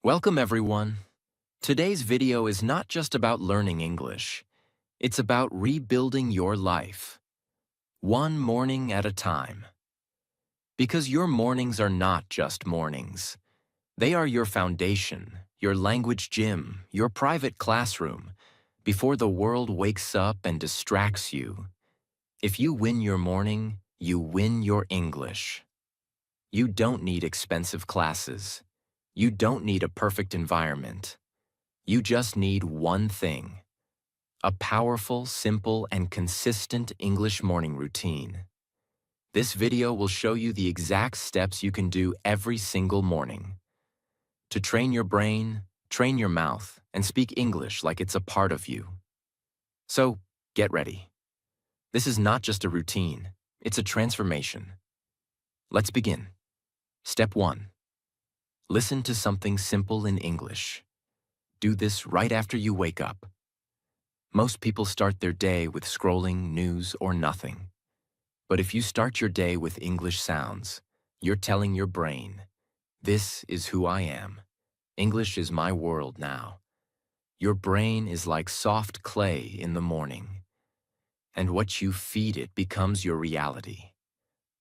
Welcome everyone. Today's video is not just about learning English. It's about rebuilding your life, one morning at a time. Because your mornings are not just mornings. They are your foundation, your language gym, your private classroom, before the world wakes up and distracts you. If you win your morning, you win your English. You don't need expensive classes. You don't need a perfect environment. You just need one thing: a powerful, simple, and consistent English morning routine. This video will show you the exact steps you can do every single morning to train your brain, train your mouth, and speak English like it's a part of you. So, get ready. This is not just a routine, it's a transformation. Let's begin. Step 1. Listen to something simple in English. Do this right after you wake up. Most people start their day with scrolling, news, or nothing. But if you start your day with English sounds, you're telling your brain, "This is who I am. English is my world now." Your brain is like soft clay in the morning, and what you feed it becomes your reality.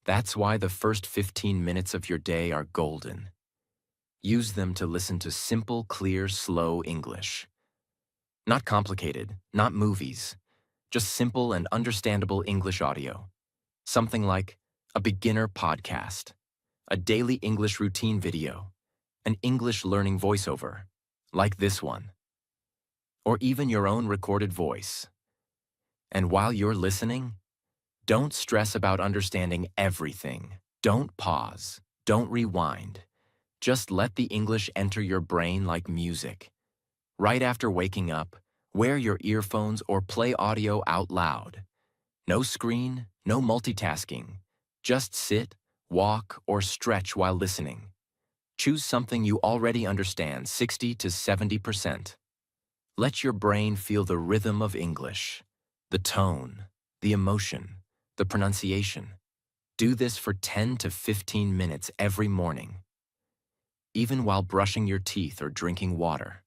That's why the first 15 minutes of your day are golden. Use them to listen to simple, clear, slow English. Not complicated, not movies, just simple and understandable English audio. Something like a beginner podcast, a daily English routine video, an English learning voiceover, like this one, or even your own recorded voice. And while you're listening, don't stress about understanding everything. Don't pause, don't rewind. Just let the English enter your brain like music. Right after waking up, wear your earphones or play audio out loud. No screen, no multitasking. Just sit, walk, or stretch while listening. Choose something you already understand 60 to 70%. Let your brain feel the rhythm of English, the tone, the emotion, the pronunciation. Do this for 10 to 15 minutes every morning, even while brushing your teeth or drinking water.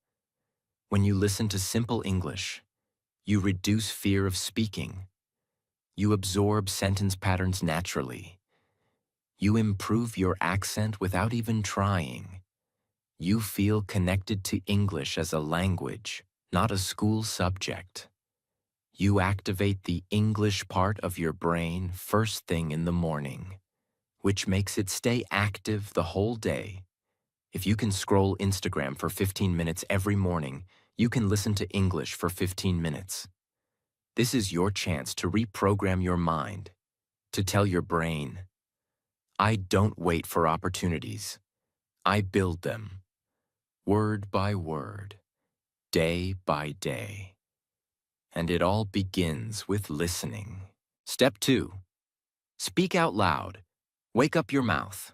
When you listen to simple English, you reduce fear of speaking. You absorb sentence patterns naturally. You improve your accent without even trying. You feel connected to English as a language, not a school subject. You activate the English part of your brain first thing in the morning, which makes it stay active the whole day. If you can scroll Instagram for 15 minutes every morning, you can listen to English for 15 minutes. This is your chance to reprogram your mind, to tell your brain, "I don't wait for opportunities. I build them, word by word, day by day." And it all begins with listening. Step 2. Speak out loud. Wake up your mouth.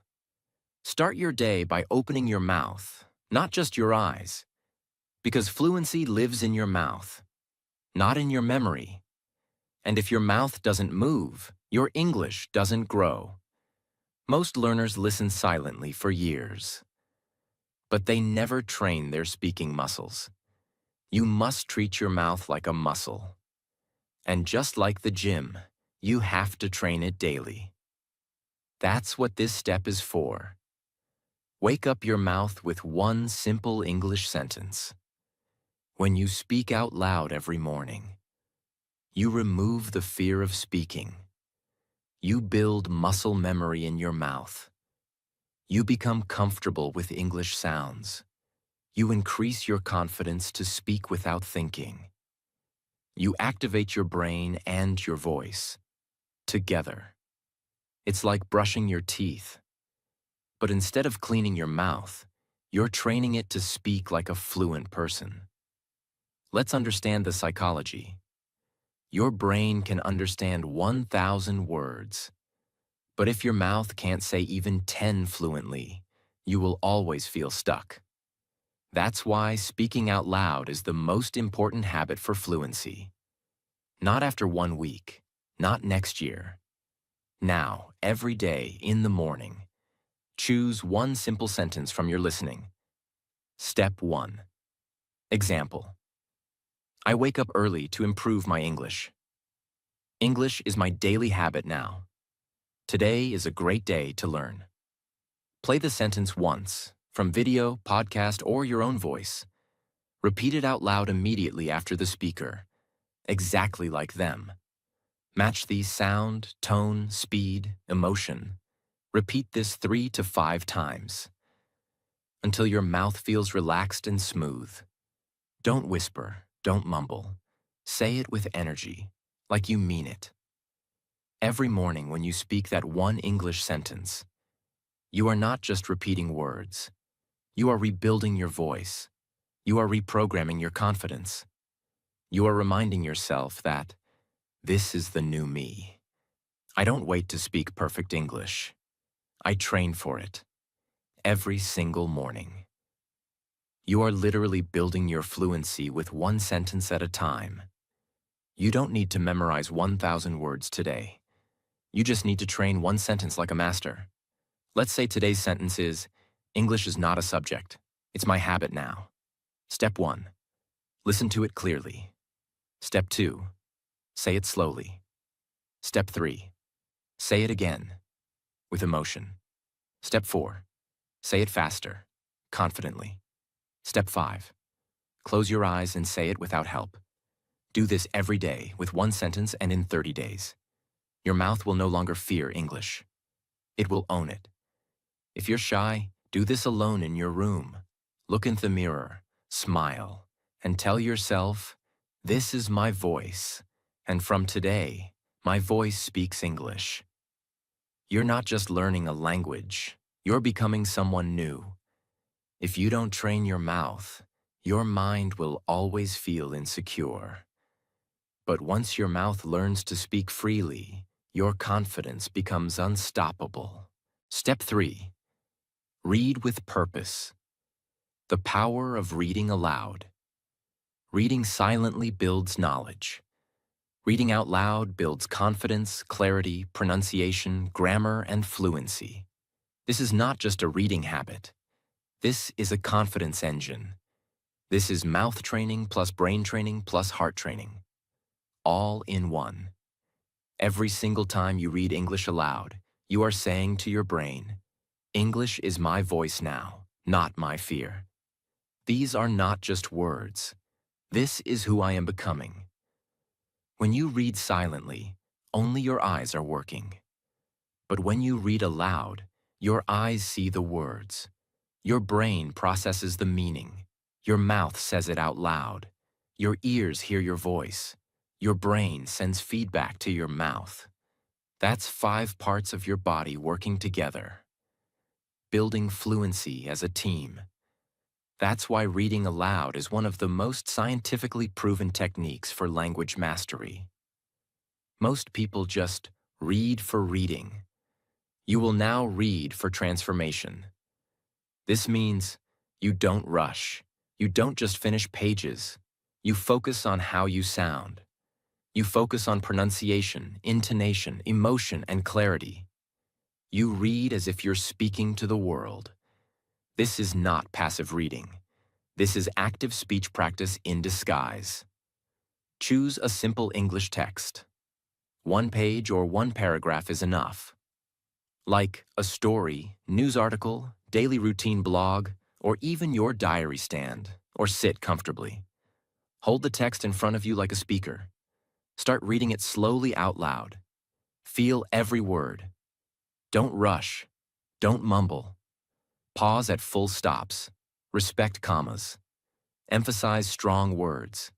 Start your day by opening your mouth, not just your eyes, because fluency lives in your mouth, not in your memory. And if your mouth doesn't move, your English doesn't grow. Most learners listen silently for years, but they never train their speaking muscles. You must treat your mouth like a muscle. And just like the gym, you have to train it daily. That's what this step is for. Wake up your mouth with one simple English sentence. When you speak out loud every morning, you remove the fear of speaking. You build muscle memory in your mouth. You become comfortable with English sounds. You increase your confidence to speak without thinking. You activate your brain and your voice together. It's like brushing your teeth. But instead of cleaning your mouth, you're training it to speak like a fluent person. Let's understand the psychology. Your brain can understand 1,000 words. But if your mouth can't say even 10 fluently, you will always feel stuck. That's why speaking out loud is the most important habit for fluency. Not after 1 week, not next year. Now, every day in the morning, choose one simple sentence from your listening. Step 1. Example. I wake up early to improve my English. English is my daily habit now. Today is a great day to learn. Play the sentence once, from video, podcast, or your own voice. Repeat it out loud immediately after the speaker, exactly like them. Match the sound, tone, speed, emotion. Repeat this 3 to 5 times until your mouth feels relaxed and smooth. Don't whisper, don't mumble. Say it with energy, like you mean it. Every morning when you speak that one English sentence, you are not just repeating words. You are rebuilding your voice. You are reprogramming your confidence. You are reminding yourself that this is the new me. I don't wait to speak perfect English. I train for it every single morning. You are literally building your fluency with one sentence at a time. You don't need to memorize 1,000 words today. You just need to train one sentence like a master. Let's say today's sentence is, English is not a subject. It's my habit now. Step 1. Listen to it clearly. Step 2. Say it slowly. Step 3. Say it again, with emotion. Step 4. Say it faster, confidently. Step 5. Close your eyes and say it without help. Do this every day with one sentence and in 30 days. Your mouth will no longer fear English. It will own it. If you're shy, do this alone in your room. Look into the mirror, smile, and tell yourself, this is my voice, and from today, my voice speaks English. You're not just learning a language, you're becoming someone new. If you don't train your mouth, your mind will always feel insecure. But once your mouth learns to speak freely, your confidence becomes unstoppable. Step 3. Read with purpose. The power of reading aloud. Reading silently builds knowledge. Reading out loud builds confidence, clarity, pronunciation, grammar, and fluency. This is not just a reading habit. This is a confidence engine. This is mouth training plus brain training plus heart training. All in one. Every single time you read English aloud, you are saying to your brain, English is my voice now, not my fear. These are not just words. This is who I am becoming. When you read silently, only your eyes are working. But when you read aloud, your eyes see the words. Your brain processes the meaning. Your mouth says it out loud. Your ears hear your voice. Your brain sends feedback to your mouth. That's 5 parts of your body working together. Building fluency as a team. That's why reading aloud is one of the most scientifically proven techniques for language mastery. Most people just read for reading. You will now read for transformation. This means you don't rush. You don't just finish pages. You focus on how you sound. You focus on pronunciation, intonation, emotion, and clarity. You read as if you're speaking to the world. This is not passive reading. This is active speech practice in disguise. Choose a simple English text. 1 page or 1 paragraph is enough. Like a story, news article, daily routine blog, or even your diary stand, or sit comfortably. Hold the text in front of you like a speaker. Start reading it slowly out loud. Feel every word. Don't rush. Don't mumble. Pause at full stops. Respect commas. Emphasize strong words.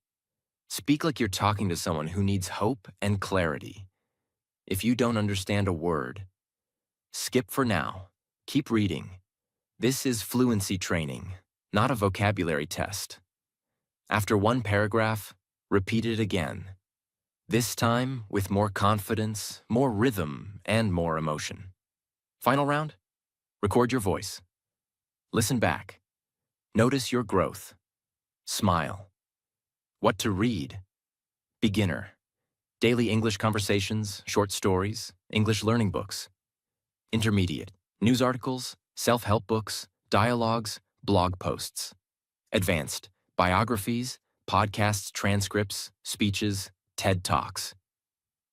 Speak like you're talking to someone who needs hope and clarity. If you don't understand a word, skip for now. Keep reading. This is fluency training, not a vocabulary test. After 1 paragraph, repeat it again. This time with more confidence, more rhythm, and more emotion. Final round? Record your voice. Listen back. Notice your growth. Smile. What to read? Beginner. Daily English conversations, short stories, English learning books. Intermediate. News articles, self-help books, dialogues, blog posts. Advanced: biographies, podcasts, transcripts, speeches, TED Talks.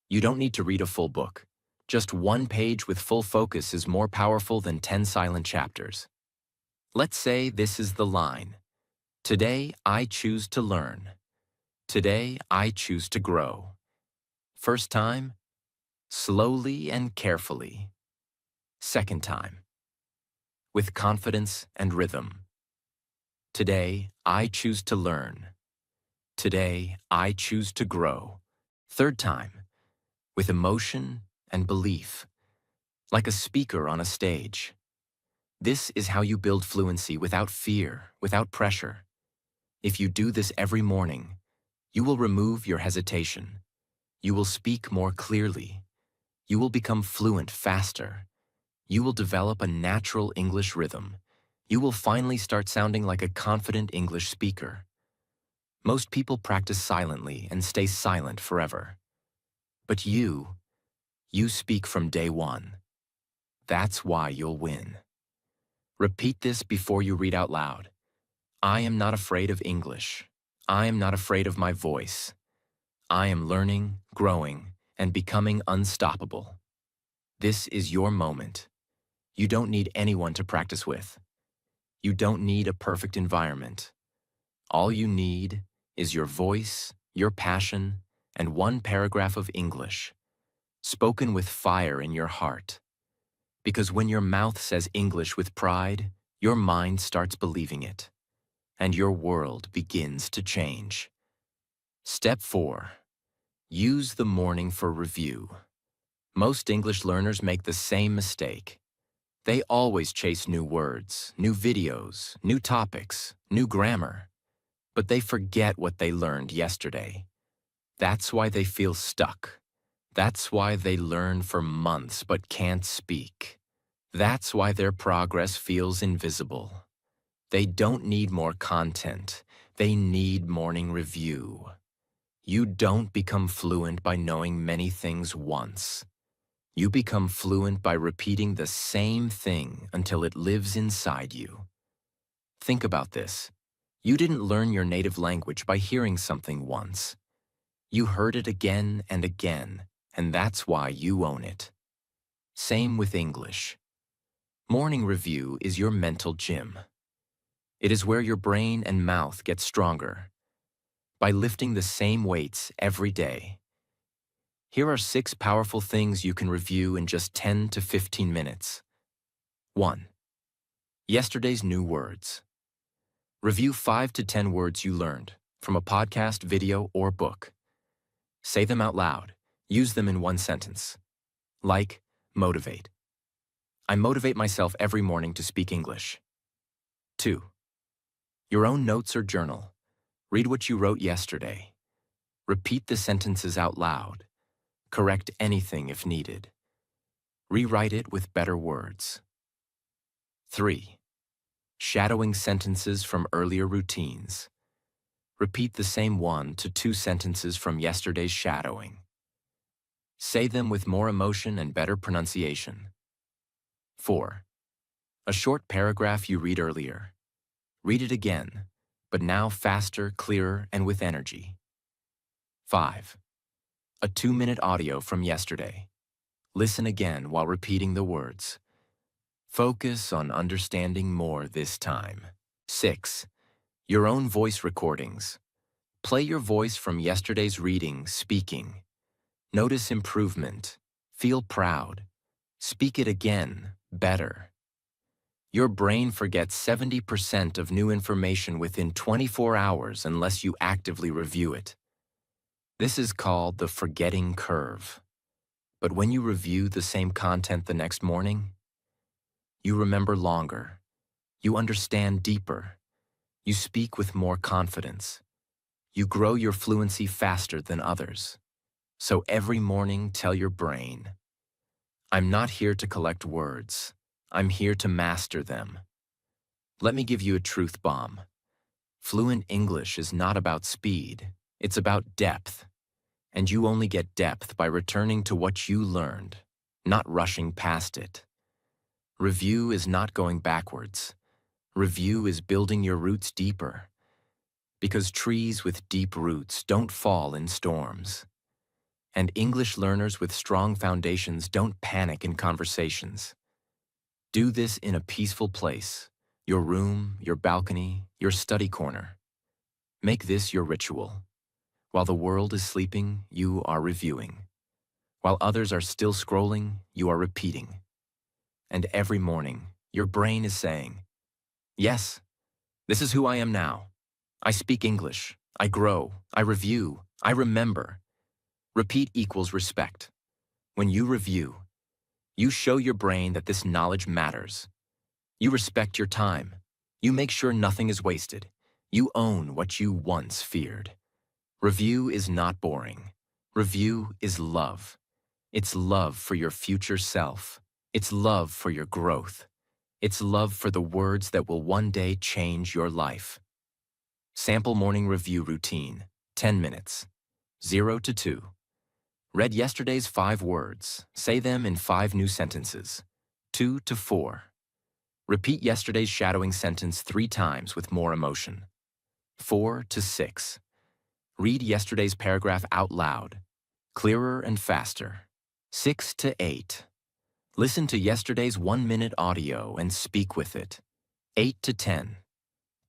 You don't need to read a full book. Just one page with full focus is more powerful than 10 silent chapters. Let's say this is the line. Today, I choose to learn. Today, I choose to grow. First time, slowly and carefully. Second time, with confidence and rhythm. Today, I choose to learn. Today, I choose to grow. Third time, with emotion and belief, like a speaker on a stage. This is how you build fluency without fear, without pressure. If you do this every morning, you will remove your hesitation. You will speak more clearly. You will become fluent faster. You will develop a natural English rhythm. You will finally start sounding like a confident English speaker. Most people practice silently and stay silent forever. But you speak from day one. That's why you'll win. Repeat this before you read out loud. I am not afraid of English. I am not afraid of my voice. I am learning, growing, and becoming unstoppable. This is your moment. You don't need anyone to practice with. You don't need a perfect environment. All you need is your voice, your passion, and one paragraph of English, spoken with fire in your heart. Because when your mouth says English with pride, your mind starts believing it, and your world begins to change. Step 4. Use the morning for review. Most English learners make the same mistake. They always chase new words, new videos, new topics, new grammar. But they forget what they learned yesterday. That's why they feel stuck. That's why they learn for months but can't speak. That's why their progress feels invisible. They don't need more content. They need morning review. You don't become fluent by knowing many things once. You become fluent by repeating the same thing until it lives inside you. Think about this. You didn't learn your native language by hearing something once. You heard it again and again, and that's why you own it. Same with English. Morning review is your mental gym. It is where your brain and mouth get stronger. By lifting the same weights every day. Here are 6 powerful things you can review in just 10 to 15 minutes. 1. Yesterday's new words. Review 5 to 10 words you learned from a podcast, video, or book. Say them out loud. Use them in one sentence. Like, motivate. I motivate myself every morning to speak English. 2. Your own notes or journal. Read what you wrote yesterday. Repeat the sentences out loud. Correct anything if needed. Rewrite it with better words. 3. Shadowing sentences from earlier routines. Repeat the same 1 to 2 sentences from yesterday's shadowing. Say them with more emotion and better pronunciation. 4. A short paragraph you read earlier. Read it again, but now faster, clearer, and with energy. 5. A 2-minute audio from yesterday. Listen again while repeating the words. Focus on understanding more this time. 6. Your own voice recordings. Play your voice from yesterday's reading, speaking. Notice improvement. Feel proud. Speak it again, better. Your brain forgets 70% of new information within 24 hours unless you actively review it. This is called the forgetting curve. But when you review the same content the next morning, you remember longer. You understand deeper. You speak with more confidence. You grow your fluency faster than others. So every morning, tell your brain, I'm not here to collect words. I'm here to master them. Let me give you a truth bomb. Fluent English is not about speed. It's about depth. And you only get depth by returning to what you learned, not rushing past it. Review is not going backwards. Review is building your roots deeper, because trees with deep roots don't fall in storms. And English learners with strong foundations don't panic in conversations. Do this in a peaceful place, your room, your balcony, your study corner. Make this your ritual. While the world is sleeping, you are reviewing. While others are still scrolling, you are repeating. And every morning, your brain is saying, yes, this is who I am now. I speak English. I grow. I review. I remember. Repeat equals respect. When you review, you show your brain that this knowledge matters. You respect your time. You make sure nothing is wasted. You own what you once feared. Review is not boring. Review is love. It's love for your future self. It's love for your growth. It's love for the words that will one day change your life. Sample morning review routine, 10 minutes. 0 to 2. Read yesterday's 5 words. Say them in 5 new sentences. 2 to 4. Repeat yesterday's shadowing sentence 3 times with more emotion. 4 to 6. Read yesterday's paragraph out loud, clearer and faster. 6 to 8. Listen to yesterday's 1-minute audio and speak with it. 8 to 10.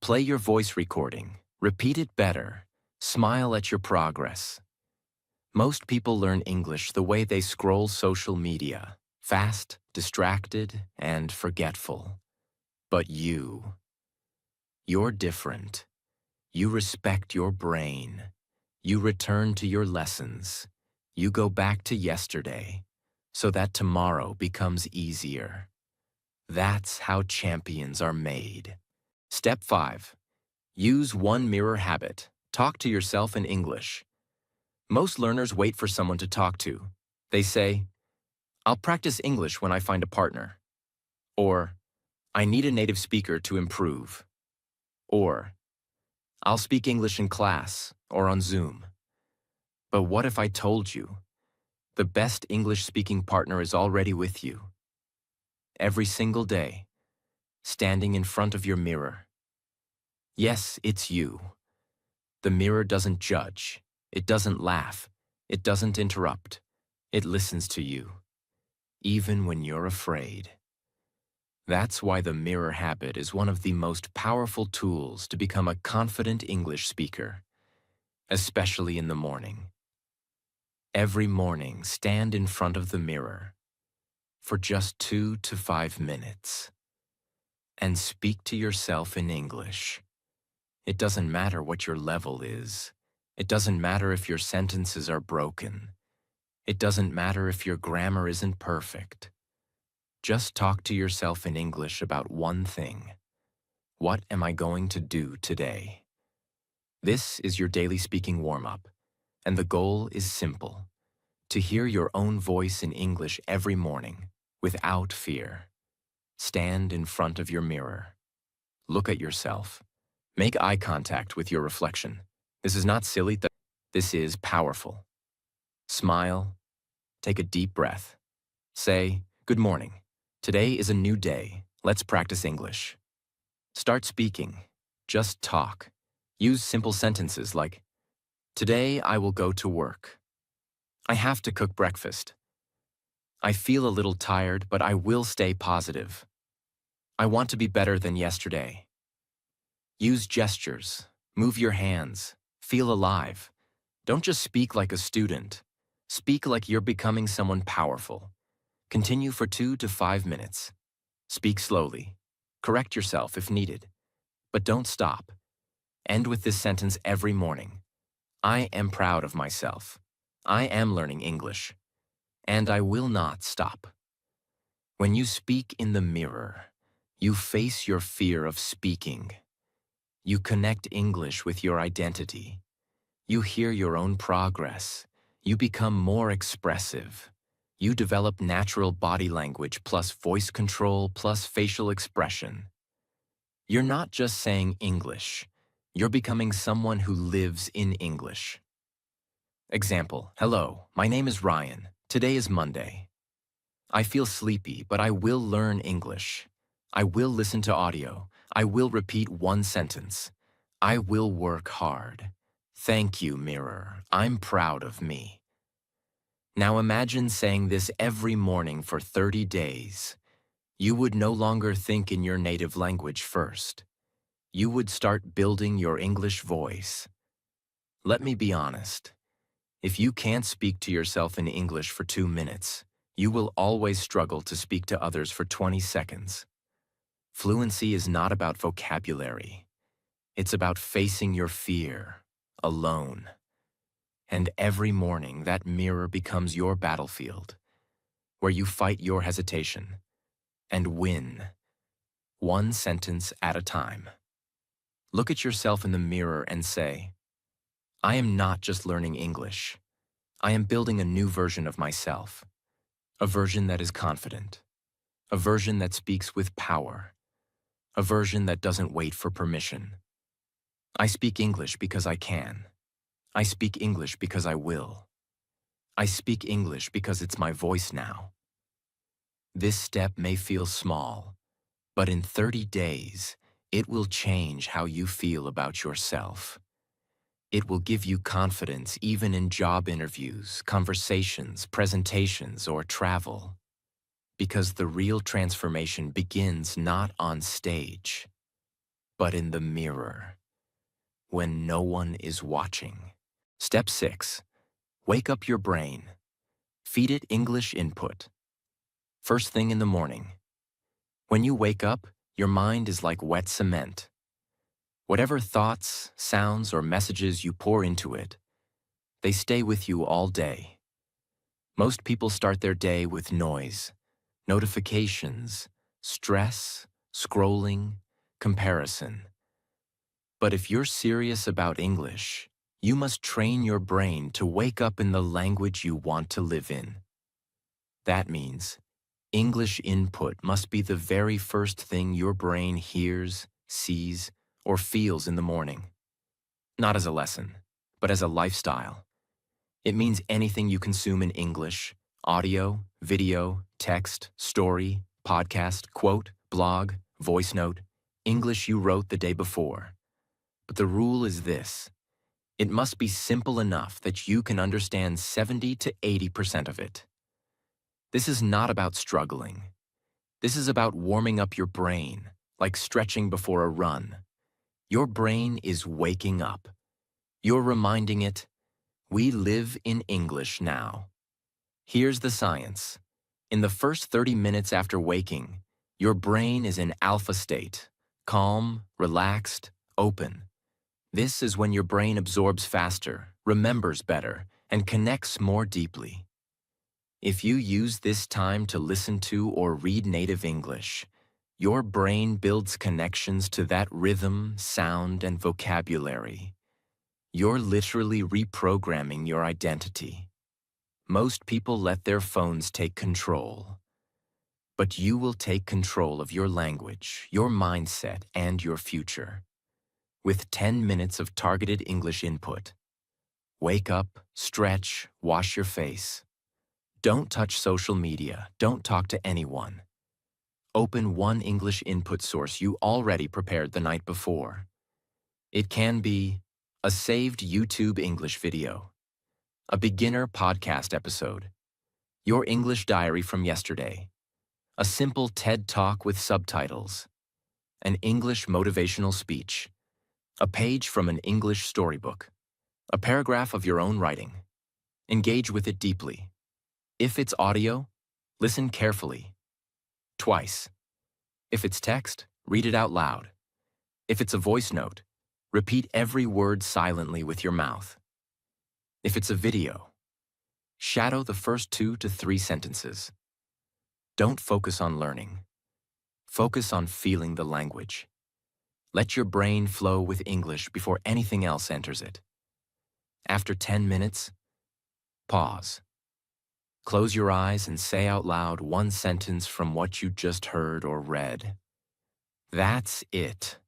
Play your voice recording. Repeat it better. Smile at your progress. Most people learn English the way they scroll social media, fast, distracted, and forgetful. But you're different. You respect your brain. You return to your lessons. You go back to yesterday, so that tomorrow becomes easier. That's how champions are made. Step 5. Use one mirror habit. Talk to yourself in English. Most learners wait for someone to talk to. They say, I'll practice English when I find a partner. Or, I need a native speaker to improve. Or, I'll speak English in class or on Zoom. But what if I told you the best English-speaking partner is already with you? Every single day, standing in front of your mirror. Yes, it's you. The mirror doesn't judge. It doesn't laugh. It doesn't interrupt. It listens to you, even when you're afraid. That's why the mirror habit is one of the most powerful tools to become a confident English speaker, especially in the morning. Every morning, stand in front of the mirror for just 2 to 5 minutes and speak to yourself in English. It doesn't matter what your level is. It doesn't matter if your sentences are broken. It doesn't matter if your grammar isn't perfect. Just talk to yourself in English about one thing. What am I going to do today? This is your daily speaking warm-up, and the goal is simple: to hear your own voice in English every morning, without fear. Stand in front of your mirror. Look at yourself. Make eye contact with your reflection. This is not silly. This is powerful. Smile. Take a deep breath. Say, good morning. Today is a new day. Let's practice English. Start speaking. Just talk. Use simple sentences like, today I will go to work. I have to cook breakfast. I feel a little tired, but I will stay positive. I want to be better than yesterday. Use gestures. Move your hands. Feel alive. Don't just speak like a student. Speak like you're becoming someone powerful. Continue for 2 to 5 minutes. Speak slowly. Correct yourself if needed. But don't stop. End with this sentence every morning. I am proud of myself. I am learning English. And I will not stop. When you speak in the mirror, you face your fear of speaking. You connect English with your identity. You hear your own progress. You become more expressive. You develop natural body language plus voice control plus facial expression. You're not just saying English. You're becoming someone who lives in English. Example, hello, my name is Ryan. Today is Monday. I feel sleepy, but I will learn English. I will listen to audio. I will repeat one sentence. I will work hard. Thank you, mirror. I'm proud of me. Now imagine saying this every morning for 30 days. You would no longer think in your native language first. You would start building your English voice. Let me be honest. If you can't speak to yourself in English for 2 minutes, you will always struggle to speak to others for 20 seconds. Fluency is not about vocabulary. It's about facing your fear, alone. And every morning, that mirror becomes your battlefield, where you fight your hesitation and win, one sentence at a time. Look at yourself in the mirror and say, I am not just learning English. I am building a new version of myself, a version that is confident, a version that speaks with power, a version that doesn't wait for permission. I speak English because I can. I speak English because I will. I speak English because it's my voice now. This step may feel small, but in 30 days, it will change how you feel about yourself. It will give you confidence even in job interviews, conversations, presentations, or travel. Because the real transformation begins not on stage, but in the mirror, when no one is watching. Step 6. Wake up your brain. Feed it English input. First thing in the morning. When you wake up, your mind is like wet cement. Whatever thoughts, sounds, or messages you pour into it, they stay with you all day. Most people start their day with noise, notifications, stress, scrolling, comparison. But if you're serious about English, you must train your brain to wake up in the language you want to live in. That means English input must be the very first thing your brain hears, sees, or feels in the morning. Not as a lesson, but as a lifestyle. It means anything you consume in English, audio, video, text, story, podcast, quote, blog, voice note, English you wrote the day before. But the rule is this. It must be simple enough that you can understand 70 to 80% of it. This is not about struggling. This is about warming up your brain, like stretching before a run. Your brain is waking up. You're reminding it, we live in English now. Here's the science. In the first 30 minutes after waking, your brain is in alpha state, calm, relaxed, open. This is when your brain absorbs faster, remembers better, and connects more deeply. If you use this time to listen to or read native English, your brain builds connections to that rhythm, sound, and vocabulary. You're literally reprogramming your identity. Most people let their phones take control. But you will take control of your language, your mindset, and your future. With 10 minutes of targeted English input. Wake up, stretch, wash your face. Don't touch social media, don't talk to anyone. Open one English input source you already prepared the night before. It can be a saved YouTube English video, a beginner podcast episode, your English diary from yesterday, a simple TED Talk with subtitles, an English motivational speech, a page from an English storybook, a paragraph of your own writing. Engage with it deeply. If it's audio, listen carefully. Twice. If it's text, read it out loud. If it's a voice note, repeat every word silently with your mouth. If it's a video, shadow the first 2 to 3 sentences. Don't focus on learning. Focus on feeling the language. Let your brain flow with English before anything else enters it. After 10 minutes, pause. Close your eyes and say out loud one sentence from what you just heard or read. That's it.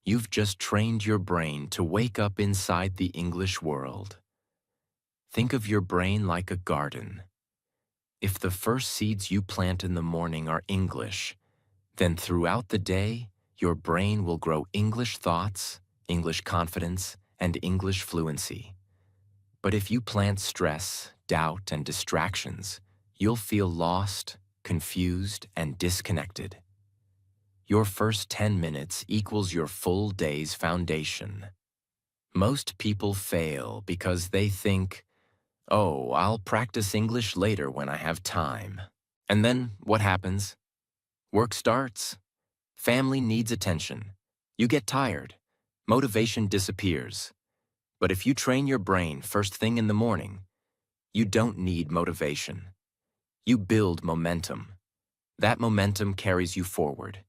You've just trained your brain to wake up inside the English world. Think of your brain like a garden. If the first seeds you plant in the morning are English, then throughout the day, your brain will grow English thoughts, English confidence, and English fluency. But if you plant stress, doubt, and distractions, you'll feel lost, confused, and disconnected. Your first 10 minutes equals your full day's foundation. Most people fail because they think, oh, I'll practice English later when I have time. And then what happens? Work starts. Family needs attention. You get tired. Motivation disappears. But if you train your brain first thing in the morning, you don't need motivation. You build momentum. That momentum carries you forward.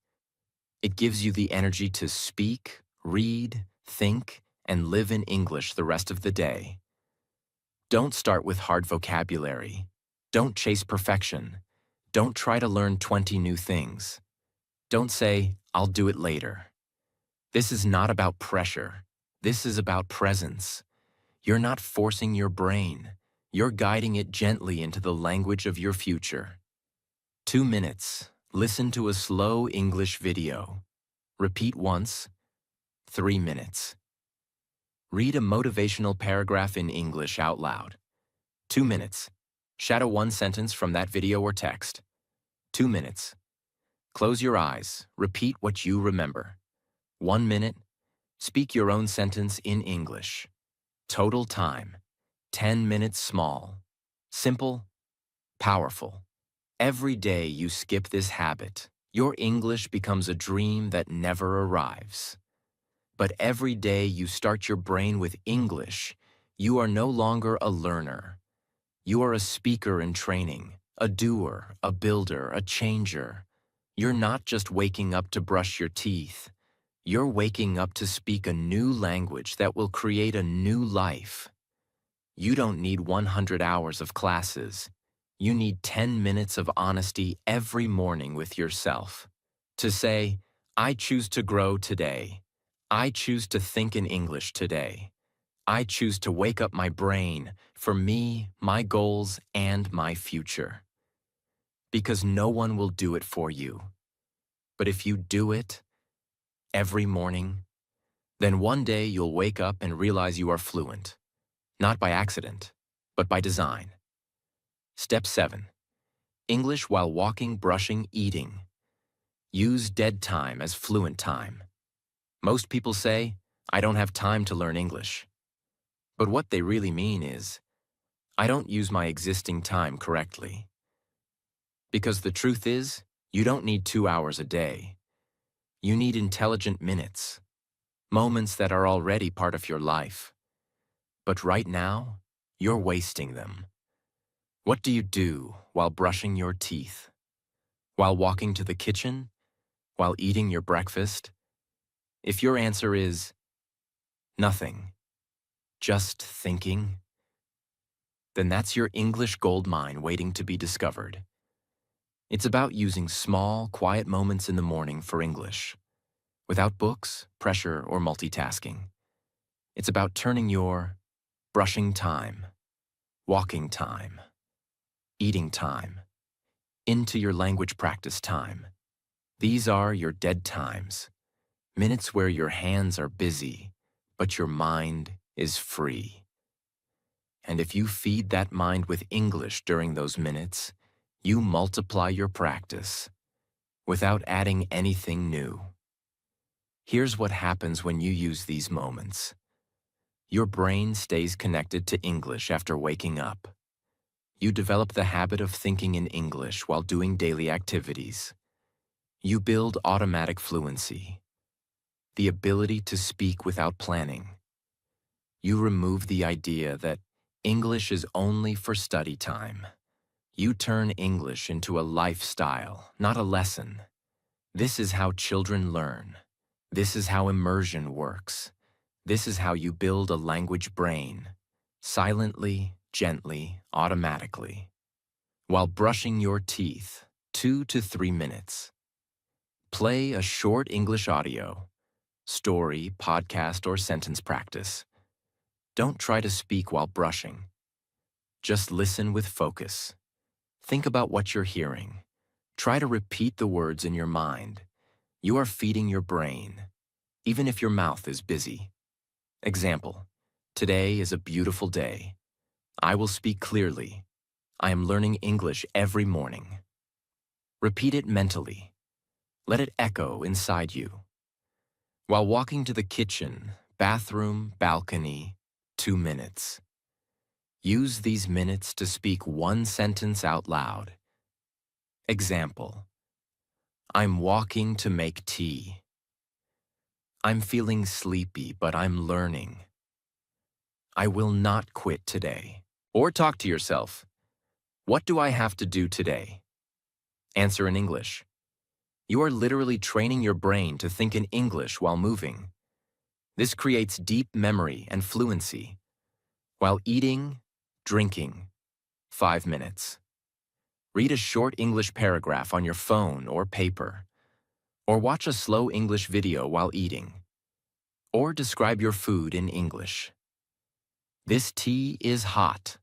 It gives you the energy to speak, read, think, and live in English the rest of the day. Don't start with hard vocabulary. Don't chase perfection. Don't try to learn 20 new things. Don't say, I'll do it later. This is not about pressure. This is about presence. You're not forcing your brain. You're guiding it gently into the language of your future. 2 minutes. Listen to a slow English video. Repeat once. 3 minutes. Read a motivational paragraph in English out loud. 2 minutes. Shadow one sentence from that video or text. 2 minutes. Close your eyes. Repeat what you remember. 1 minute. Speak your own sentence in English. Total time. 10 minutes small. Simple. Powerful. Every day you skip this habit, your English becomes a dream that never arrives. But every day you start your brain with English, you are no longer a learner. You are a speaker in training, a doer, a builder, a changer. You're not just waking up to brush your teeth. You're waking up to speak a new language that will create a new life. You don't need 100 hours of classes. You need 10 minutes of honesty every morning with yourself. To say, I choose to grow today. I choose to think in English today. I choose to wake up my brain for me, my goals, and my future. Because no one will do it for you. But if you do it every morning, then one day you'll wake up and realize you are fluent. Not by accident, but by design. Step 7. English while walking, brushing, eating. Use dead time as fluent time. Most people say, I don't have time to learn English. But what they really mean is, I don't use my existing time correctly. Because the truth is, you don't need 2 hours a day. You need intelligent minutes, moments that are already part of your life. But right now, you're wasting them. What do you do while brushing your teeth? While walking to the kitchen? While eating your breakfast? If your answer is nothing, just thinking, then that's your English gold mine waiting to be discovered. It's about using small, quiet moments in the morning for English, without books, pressure, or multitasking. It's about turning your brushing time, walking time, eating time, into your language practice time. These are your dead times, minutes where your hands are busy, but your mind is free. And if you feed that mind with English during those minutes, you multiply your practice without adding anything new. Here's what happens when you use these moments. Your brain stays connected to English after waking up. You develop the habit of thinking in English while doing daily activities. You build automatic fluency, the ability to speak without planning. You remove the idea that English is only for study time. You turn English into a lifestyle, not a lesson. This is how children learn. This is how immersion works. This is how you build a language brain, silently, gently, automatically. While brushing your teeth, 2 to 3 minutes. Play a short English audio, story, podcast, or sentence practice. Don't try to speak while brushing. Just listen with focus. Think about what you're hearing. Try to repeat the words in your mind. You are feeding your brain, even if your mouth is busy. Example, today is a beautiful day. I will speak clearly. I am learning English every morning. Repeat it mentally. Let it echo inside you. While walking to the kitchen, bathroom, balcony, 2 minutes. Use these minutes to speak one sentence out loud. Example, I'm walking to make tea. I'm feeling sleepy, but I'm learning. I will not quit today. Or talk to yourself. What do I have to do today? Answer in English. You are literally training your brain to think in English while moving. This creates deep memory and fluency. While eating, drinking, 5 minutes. Read a short English paragraph on your phone or paper. Or watch a slow English video while eating. Or describe your food in English. This tea is hot.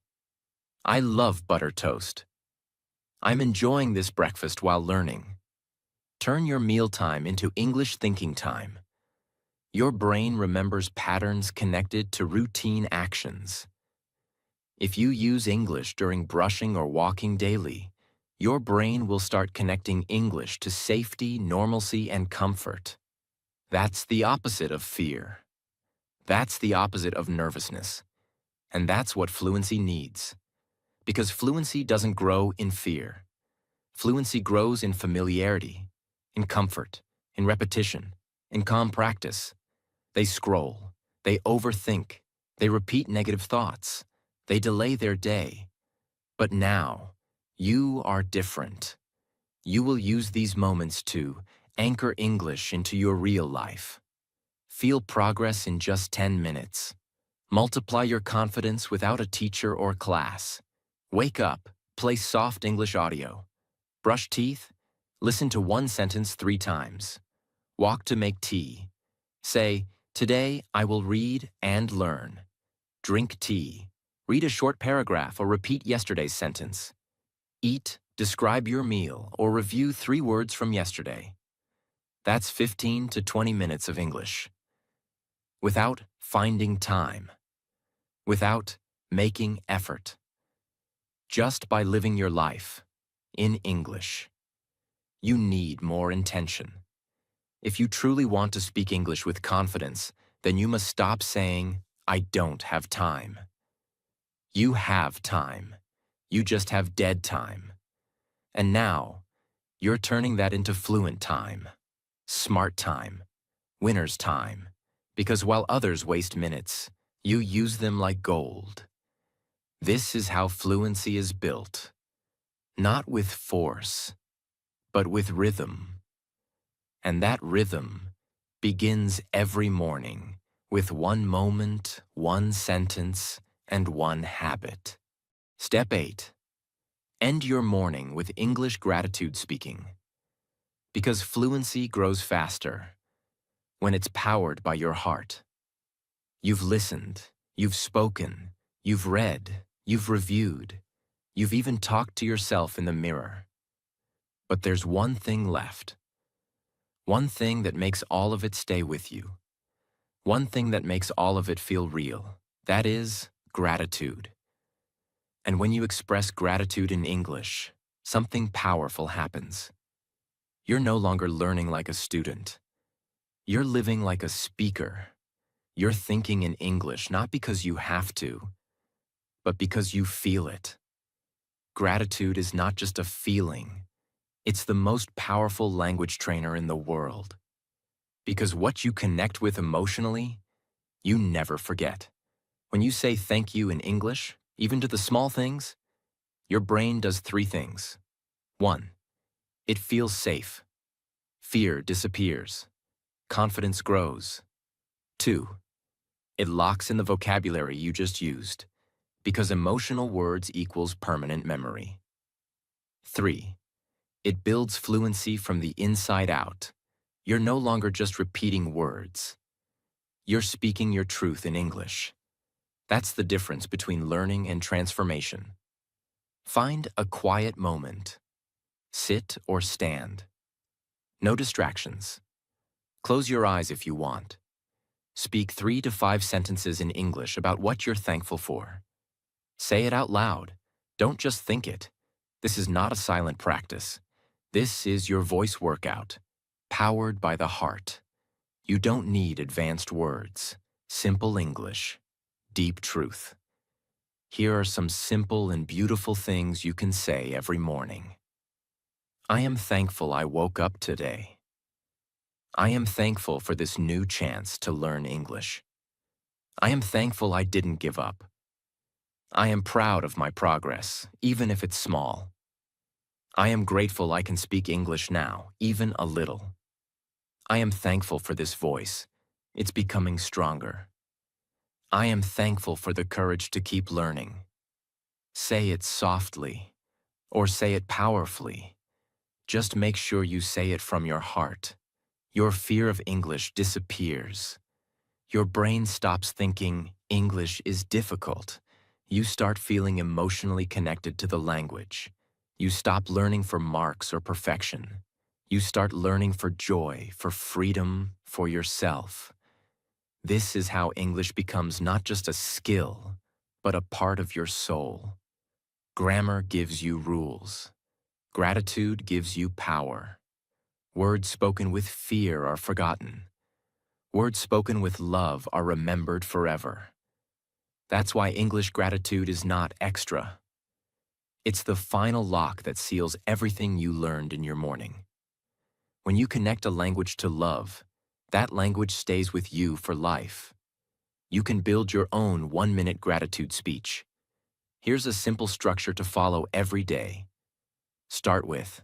I love butter toast. I'm enjoying this breakfast while learning. Turn your mealtime into English thinking time. Your brain remembers patterns connected to routine actions. If you use English during brushing or walking daily, your brain will start connecting English to safety, normalcy, and comfort. That's the opposite of fear. That's the opposite of nervousness. And that's what fluency needs. Because fluency doesn't grow in fear. Fluency grows in familiarity, in comfort, in repetition, in calm practice. They scroll, they overthink, they repeat negative thoughts, they delay their day. But now, you are different. You will use these moments to anchor English into your real life. Feel progress in just 10 minutes. Multiply your confidence without a teacher or class. Wake up, play soft English audio. Brush teeth, listen to one sentence 3 times. Walk to make tea. Say, today I will read and learn. Drink tea. Read a short paragraph or repeat yesterday's sentence. Eat, describe your meal, or review 3 words from yesterday. That's 15 to 20 minutes of English. Without finding time. Without making effort. Just by living your life in English. You need more intention. If you truly want to speak English with confidence, then you must stop saying, I don't have time. You have time. You just have dead time. And now, you're turning that into fluent time, smart time, winner's time, because while others waste minutes, you use them like gold. This is how fluency is built, not with force, but with rhythm. And that rhythm begins every morning with one moment, one sentence, and one habit. Step 8. End your morning with English gratitude speaking. Because fluency grows faster when it's powered by your heart. You've listened, you've spoken, you've read, you've reviewed, you've even talked to yourself in the mirror. But there's one thing left. One thing that makes all of it stay with you. One thing that makes all of it feel real. That is gratitude. And when you express gratitude in English, something powerful happens. You're no longer learning like a student. You're living like a speaker. You're thinking in English not because you have to, but because you feel it. Gratitude is not just a feeling. It's the most powerful language trainer in the world. Because what you connect with emotionally, you never forget. When you say thank you in English, even to the small things, your brain does 3 things. 1. It feels safe. Fear disappears. Confidence grows. 2. It locks in the vocabulary you just used, because emotional words equals permanent memory. 3. It builds fluency from the inside out. You're no longer just repeating words. You're speaking your truth in English. That's the difference between learning and transformation. Find a quiet moment. Sit or stand. No distractions. Close your eyes if you want. Speak 3 to 5 sentences in English about what you're thankful for. Say it out loud. Don't just think it. This is not a silent practice. This is your voice workout, powered by the heart. You don't need advanced words. Simple English. Deep truth. Here are some simple and beautiful things you can say every morning. I am thankful I woke up today. I am thankful for this new chance to learn English. I am thankful I didn't give up. I am proud of my progress, even if it's small. I am grateful I can speak English now, even a little. I am thankful for this voice. It's becoming stronger. I am thankful for the courage to keep learning. Say it softly, or say it powerfully. Just make sure you say it from your heart. Your fear of English disappears. Your brain stops thinking English is difficult. You start feeling emotionally connected to the language. You stop learning for marks or perfection. You start learning for joy, for freedom, for yourself. This is how English becomes not just a skill, but a part of your soul. Grammar gives you rules. Gratitude gives you power. Words spoken with fear are forgotten. Words spoken with love are remembered forever. That's why English gratitude is not extra. It's the final lock that seals everything you learned in your morning. When you connect a language to love, that language stays with you for life. You can build your own 1-minute gratitude speech. Here's a simple structure to follow every day. Start with,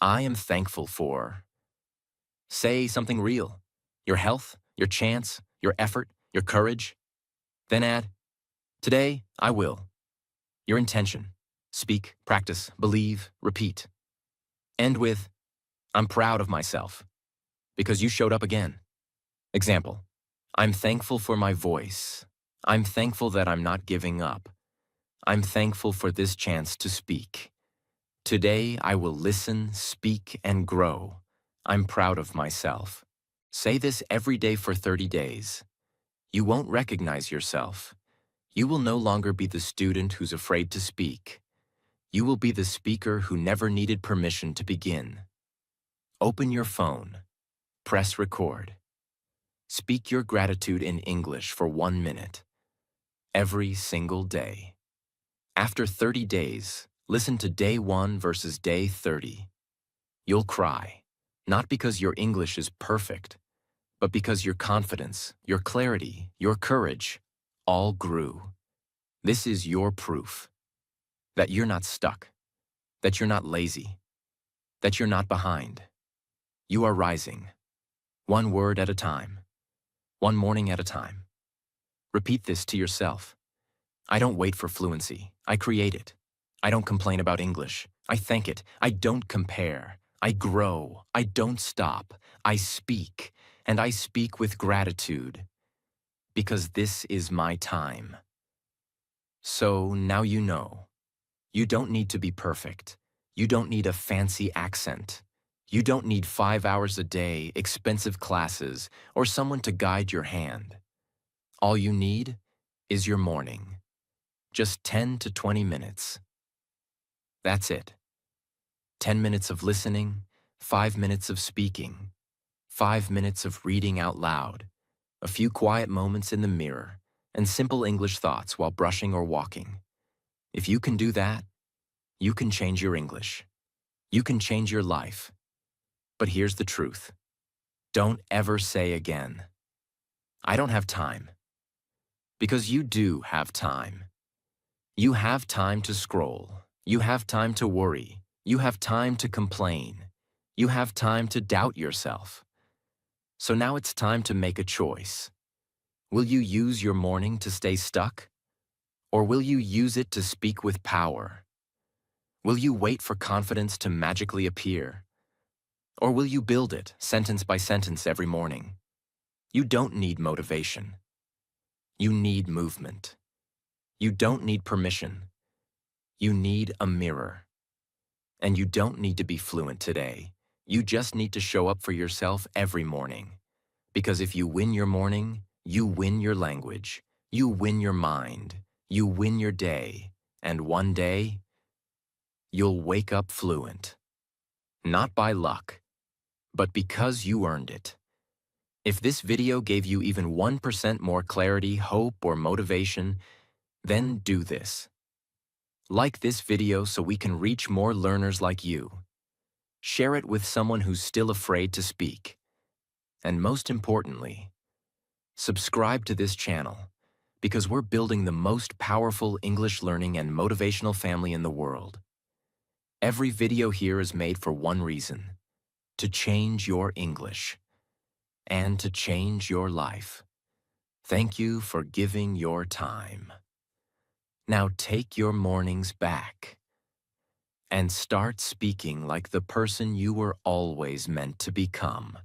I am thankful for. Say something real. Your health, your chance, your effort, your courage. Then add, today I will. Your intention. Speak, practice, believe, repeat. End with, I'm proud of myself because you showed up again. Example, I'm thankful for my voice. I'm thankful that I'm not giving up. I'm thankful for this chance to speak. Today I will listen, speak, and grow. I'm proud of myself. Say this every day for 30 days. You won't recognize yourself. You will no longer be the student who's afraid to speak. You will be the speaker who never needed permission to begin. Open your phone. Press record. Speak your gratitude in English for 1 minute. Every single day. After 30 days, listen to day 1 versus day 30. You'll cry, not because your English is perfect, but because your confidence, your clarity, your courage all grew. This is your proof that you're not stuck, that you're not lazy, that you're not behind. You are rising, 1 word at a time, 1 morning at a time. Repeat this to yourself. I don't wait for fluency. I create it. I don't complain about English. I thank it. I don't compare. I grow. I don't stop. I speak, and I speak with gratitude, because this is my time. So now you know. You don't need to be perfect. You don't need a fancy accent. You don't need 5 hours a day, expensive classes, or someone to guide your hand. All you need is your morning. Just 10 to 20 minutes. That's it. 10 minutes of listening, 5 minutes of speaking, 5 minutes of reading out loud, a few quiet moments in the mirror, and simple English thoughts while brushing or walking. If you can do that, you can change your English. You can change your life. But here's the truth. Don't ever say again, I don't have time. Because you do have time. You have time to scroll. You have time to worry. You have time to complain. You have time to doubt yourself. So now it's time to make a choice. Will you use your morning to stay stuck? Or will you use it to speak with power? Will you wait for confidence to magically appear? Or will you build it, sentence by sentence, every morning? You don't need motivation. You need movement. You don't need permission. You need a mirror. And you don't need to be fluent today. You just need to show up for yourself every morning. Because if you win your morning, you win your language, you win your mind, you win your day, and one day, you'll wake up fluent. Not by luck, but because you earned it. If this video gave you even 1% more clarity, hope, or motivation, then do this. Like this video so we can reach more learners like you. Share it with someone who's still afraid to speak. And most importantly, subscribe to this channel because we're building the most powerful English learning and motivational family in the world. Every video here is made for one reason: to change your English and to change your life. Thank you for giving your time. Now take your mornings back and start speaking like the person you were always meant to become.